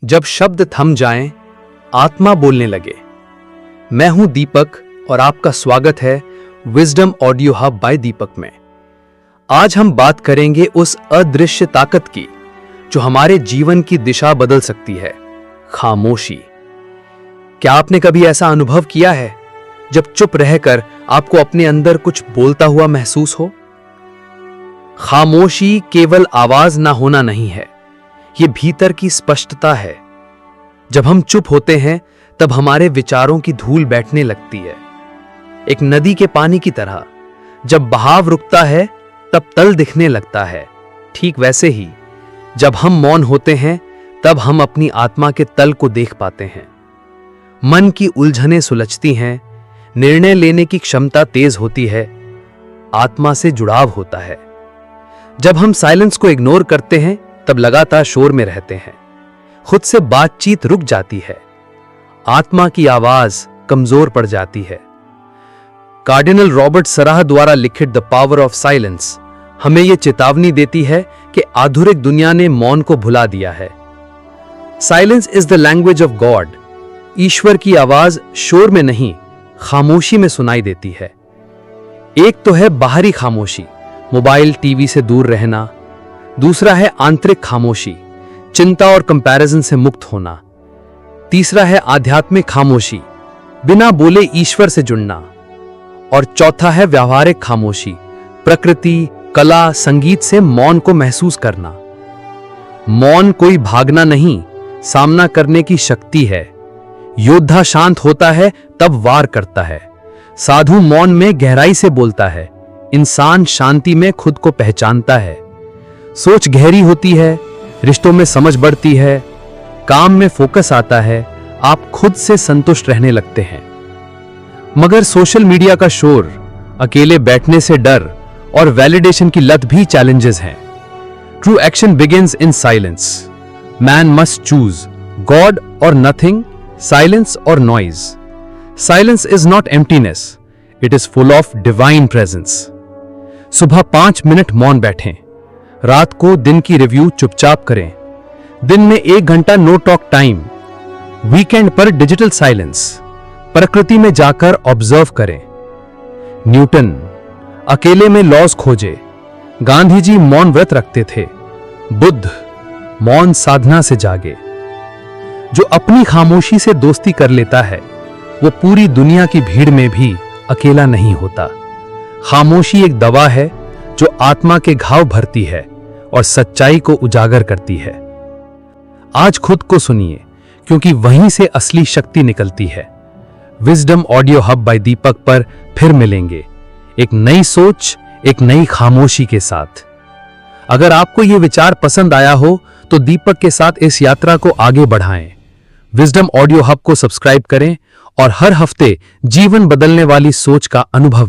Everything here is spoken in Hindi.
जब शब्द थम जाएं, आत्मा बोलने लगे। मैं हूं दीपक और आपका स्वागत है विजडम ऑडियो हब बाय दीपक में। आज हम बात करेंगे उस अदृश्य ताकत की जो हमारे जीवन की दिशा बदल सकती है, खामोशी। क्या आपने कभी ऐसा अनुभव किया है जब चुप रहकर आपको अपने अंदर कुछ बोलता हुआ महसूस हो? खामोशी केवल आवाज ना होना नहीं है, ये भीतर की स्पष्टता है। जब हम चुप होते हैं तब हमारे विचारों की धूल बैठने लगती है, एक नदी के पानी की तरह। जब बहाव रुकता है तब तल दिखने लगता है। ठीक वैसे ही जब हम मौन होते हैं तब हम अपनी आत्मा के तल को देख पाते हैं। मन की उलझनें सुलझती हैं, निर्णय लेने की क्षमता तेज होती है, आत्मा से जुड़ाव होता है। जब हम साइलेंस को इग्नोर करते हैं तब लगातार शोर में रहते हैं, खुद से बातचीत रुक जाती है, आत्मा की आवाज कमजोर पड़ जाती है। कार्डिनल रॉबर्ट सराह द्वारा लिखित द पावर ऑफ साइलेंस हमें यह चेतावनी देती है कि आधुनिक दुनिया ने मौन को भुला दिया है। Silence is the language of God. ईश्वर की आवाज शोर में नहीं, खामोशी में सुनाई देती है। एक तो है बाहरी खामोशी, मोबाइल टीवी से दूर रहना। दूसरा है आंतरिक खामोशी, चिंता और कंपैरिजन से मुक्त होना। तीसरा है आध्यात्मिक खामोशी, बिना बोले ईश्वर से जुड़ना। और चौथा है व्यावहारिक खामोशी, प्रकृति, कला, संगीत से मौन को महसूस करना। मौन कोई भागना नहीं, सामना करने की शक्ति है। योद्धा शांत होता है तब वार करता है, साधु मौन में गहराई से बोलता है, इंसान शांति में खुद को पहचानता है। सोच गहरी होती है, रिश्तों में समझ बढ़ती है, काम में फोकस आता है, आप खुद से संतुष्ट रहने लगते हैं। मगर सोशल मीडिया का शोर, अकेले बैठने से डर और वैलिडेशन की लत भी चैलेंजेस हैं। True action begins in silence. Man must choose God और नथिंग, साइलेंस और noise. Silence is not emptiness, it is full of divine presence. सुबह 5 मिनट मौन बैठें, रात को दिन की रिव्यू चुपचाप करें, दिन में 1 घंटा नो टॉक टाइम, वीकेंड पर डिजिटल साइलेंस, प्रकृति में जाकर ऑब्जर्व करें। न्यूटन अकेले में लॉज खोजे, गांधी जी मौन व्रत रखते थे, बुद्ध मौन साधना से जागे। जो अपनी खामोशी से दोस्ती कर लेता है वो पूरी दुनिया की भीड़ में भी अकेला नहीं होता। खामोशी एक दवा है जो आत्मा के घाव भरती है और सच्चाई को उजागर करती है। आज खुद को सुनिए, क्योंकि वहीं से असली शक्ति निकलती है। विजडम ऑडियो हब बाय दीपक पर फिर मिलेंगे, एक नई सोच, एक नई खामोशी के साथ। अगर आपको यह विचार पसंद आया हो तो दीपक के साथ इस यात्रा को आगे बढ़ाएं। विजडम ऑडियो हब को सब्सक्राइब करें और हर हफ्ते जीवन बदलने वाली सोच का अनुभव लें।